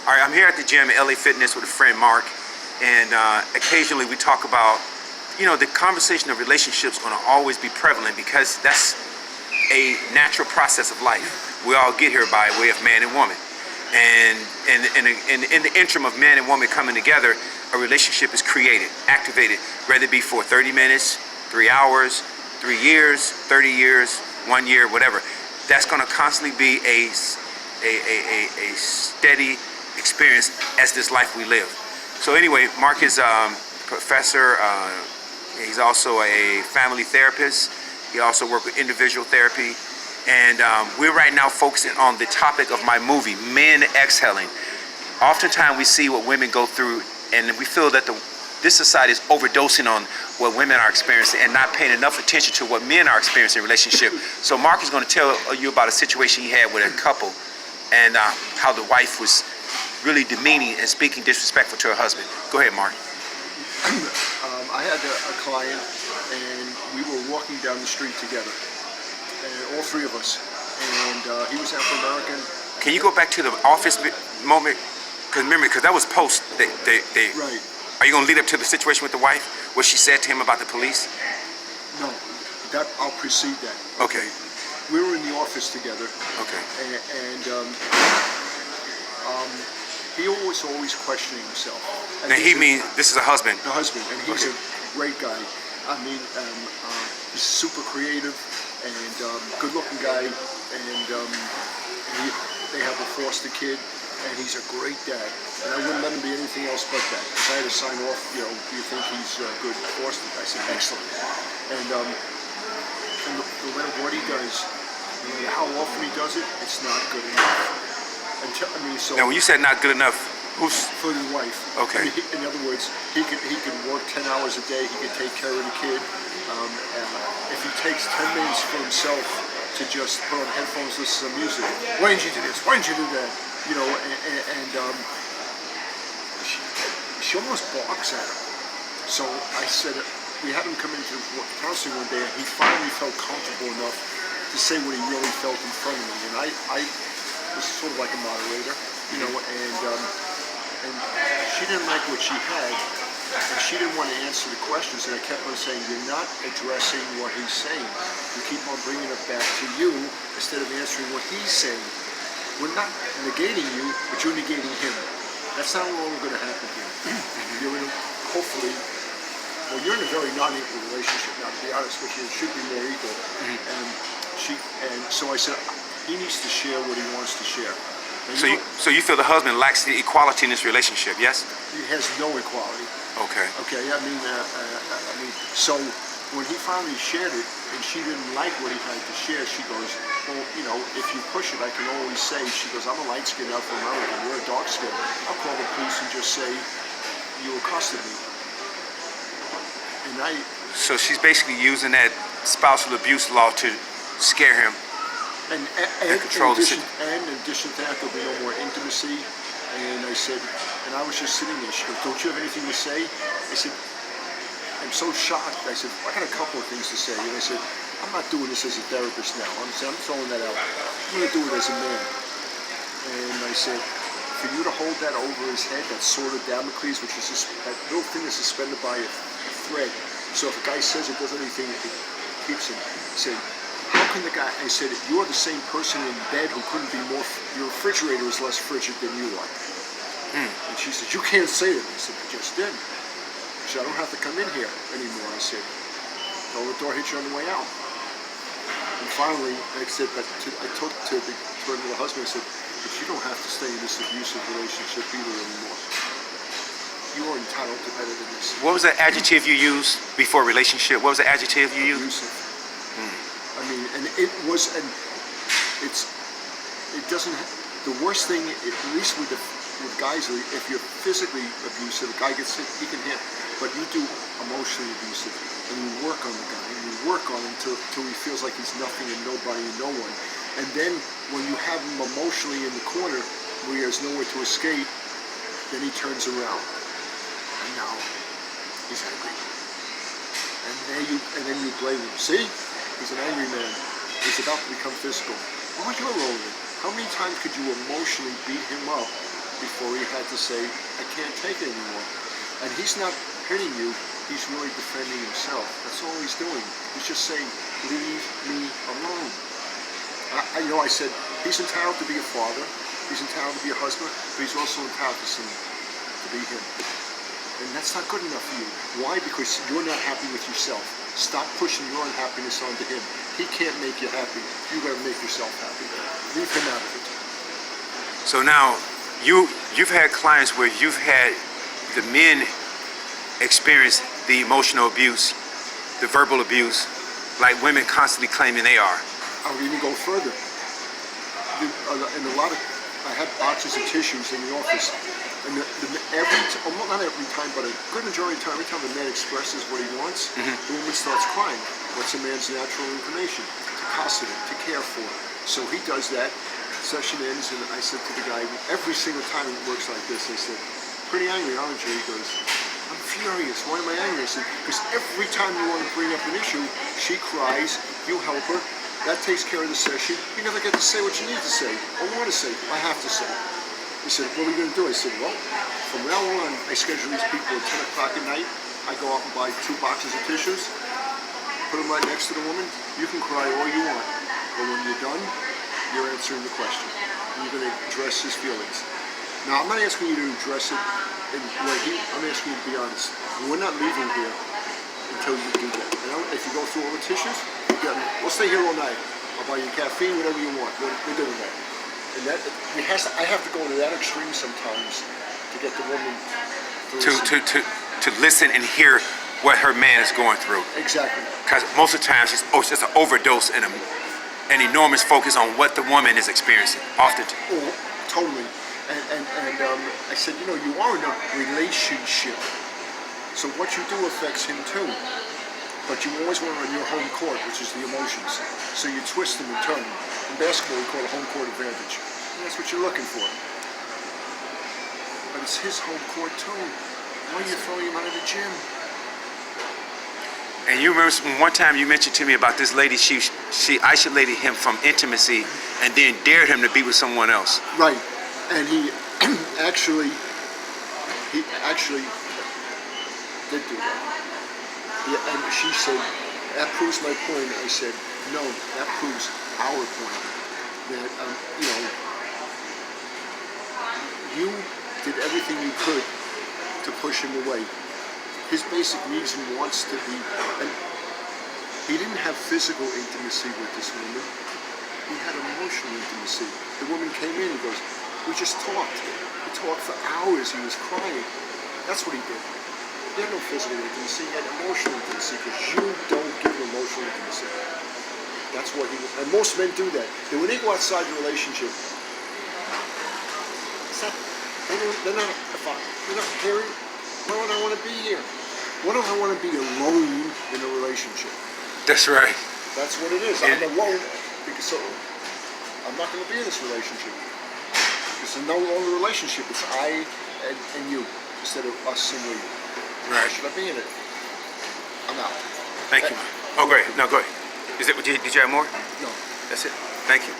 All right, I'm here at the gym at LA Fitness with a friend, Mark, and occasionally we talk about, the conversation of relationships going to always be prevalent because that's a natural process of life. We all get here by way of man and woman. And in the interim of man and woman coming together, a relationship is created, activated, whether it be for 30 minutes, 3 hours, 3 years, 30 years, 1 year, whatever. That's going to constantly be a steady experience as this life we live. So anyway, Mark is a professor. He's also a family therapist. He also works with individual therapy. And we're right now focusing on the topic of my movie, Men Exhaling. Oftentimes we see what women go through, and we feel that this society is overdosing on what women are experiencing and not paying enough attention to what men are experiencing in relationship. So Mark is going to tell you about a situation he had with a couple and how the wife was really demeaning and speaking disrespectful to her husband. Go ahead, Mark. I had a client, and we were walking down the street together, and all three of us, and he was African American. Can you go back to the office moment? Because that was post. Right. Are you going to lead up to the situation with the wife? What she said to him about the police? No, I'll precede that. Okay. We were in the office together. Okay. And he was always questioning himself. And now he means this is a husband. The husband, and he's Okay. a great guy. I mean, he's super creative and good-looking guy, and they have a foster kid, and he's a great dad. And I wouldn't let him be anything else but that, because I had to sign off. Do you think he's a good foster? I said, excellent. And no matter what he does, no matter how often he does it, it's not good enough. So Now, when you said not good enough, who's for the wife? Okay. In other words, he could work 10 hours a day. He could take care of the kid. If he takes 10 minutes for himself to just put on headphones, listen to music. Why didn't you do this? Why didn't you do that? She almost barks at him. So I said, we had him come into counseling one day, and he finally felt comfortable enough to say what he really felt in front of me. And I was sort of like a moderator, and she didn't like what she had, and she didn't want to answer the questions, and I kept on saying, you're not addressing what he's saying. You keep on bringing it back to you instead of answering what he's saying. We're not negating you, but you're negating him. That's not what we're going to happen here. You're in, hopefully, you're in a very non-equal relationship now, to be honest with you. It should be more equal. And so I said, he needs to share what he wants to share. So you feel the husband lacks the equality in this relationship, yes? He has no equality. Okay. Okay. So when he finally shared it, and she didn't like what he had to share, she goes, well, if you push it, I can always say, she goes, I'm a light-skinned Afro-American, you're a dark-skinned. I'll call the police and just say, you accosted me. So she's basically using that spousal abuse law to scare him and control the situation. And in addition to that, there'll be no more intimacy. And I said, and I was just sitting there. She goes, don't you have anything to say? I said, I'm so shocked. I said, I got a couple of things to say. And I said, I'm not doing this as a therapist now. I'm throwing that out. I'm going to do it as a man. And I said, for you to hold that over his head, that sword of Damocles, which is that little thing that's suspended by a thread. So if a guy says it does anything, it keeps him. I said, how can the guy, I said, you're the same person in bed who couldn't be more, your refrigerator is less frigid than you are. And she said, you can't say that. I said, I just did. She said, I don't have to come in here anymore. I said, the door hit you on the way out. And finally, I said, I talked to the husband, I said, but you don't have to stay in this abusive relationship either anymore. You are entitled to better than this. What was the adjective you used before relationship? What was the adjective you used? Abusive. I mean, and it was, and it doesn't, the worst thing, at least with guys, if you're physically abusive, a guy gets hit, he can hit, but you do emotionally abusive, and you work on the guy, and you work on him till he feels like he's nothing and nobody and no one. And then when you have him emotionally in the corner, where he has nowhere to escape, then he turns around. And now he's angry. And then you blame him. See? He's an angry man. He's about to become physical. What was your role in it? How many times could you emotionally beat him up before he had to say, I can't take it anymore. And he's not hitting you, he's really defending himself. That's all he's doing. He's just saying, leave me alone. I said, he's entitled to be a father, he's entitled to be a husband, but he's also entitled to be him. And that's not good enough for you. Why? Because you're not happy with yourself. Stop pushing your unhappiness onto him. He can't make you happy. You got to make yourself happy. Leave him out of it. So now, you've had clients where you've had the men experience the emotional abuse, the verbal abuse, like women constantly claiming they are. I'll even go further. I had boxes of tissues in the office, and not every time, but a good majority of the time, every time a man expresses what he wants, the woman starts crying. What's a man's natural inclination? To cosset him, to care for. So he does that. Session ends, and I said to the guy, every single time it works like this, I said, pretty angry, aren't you? He goes, I'm furious. Why am I angry? I said, because every time you want to bring up an issue, she cries, you help her, that takes care of the session. You never get to say what you need to say, or want to say. I have to say. He said, what are we going to do? I said, well, from now on, I schedule these people at 10 o'clock at night. I go out and buy 2 boxes of tissues, put them right next to the woman. You can cry all you want, but when you're done, you're answering the question. And you're going to address his feelings. Now, I'm not asking you to address it in I'm asking you to be honest. We're not leaving here until you do that. And if you go through all the tissues, we'll stay here all night. I'll buy you caffeine, whatever you want. We're doing that. And I have to go to that extreme sometimes to get the woman to listen and hear what her man is going through. Exactly. Because most of the time, it's just an overdose and an enormous focus on what the woman is experiencing. Often. Oh, totally. And I said, you are in a relationship. So what you do affects him too. But you always want on your home court, which is the emotions. So you twist them and turn them. In basketball, we call it home court advantage. And that's what you're looking for. But it's his home court too. Why are you throwing him out of the gym? And you remember one time you mentioned to me about this lady, she isolated him from intimacy and then dared him to be with someone else. Right. And he actually did do that. Yeah, and she said, that proves my point. I said, no, that proves our point. That, you did everything you could to push him away. His basic needs and wants to be, and he didn't have physical intimacy with this woman. He had emotional intimacy. The woman came in and goes, we just talked. We talked for hours. He was crying. That's what he did. He had no physical intimacy. He had emotional intimacy because you don't give emotional intimacy. That's what he. And most men do that. And when they go outside the relationship, they're not caring. Why don't I want to be here? Why don't I want to be alone in a relationship? That's right. That's what it is. I'm alone because I'm not going to be in this relationship. It's a no longer relationship. It's I and you instead of us and we. Why should I be in it? I'm out. Thank you. Oh, great. No, go ahead. Did you have more? No. That's it. Thank you.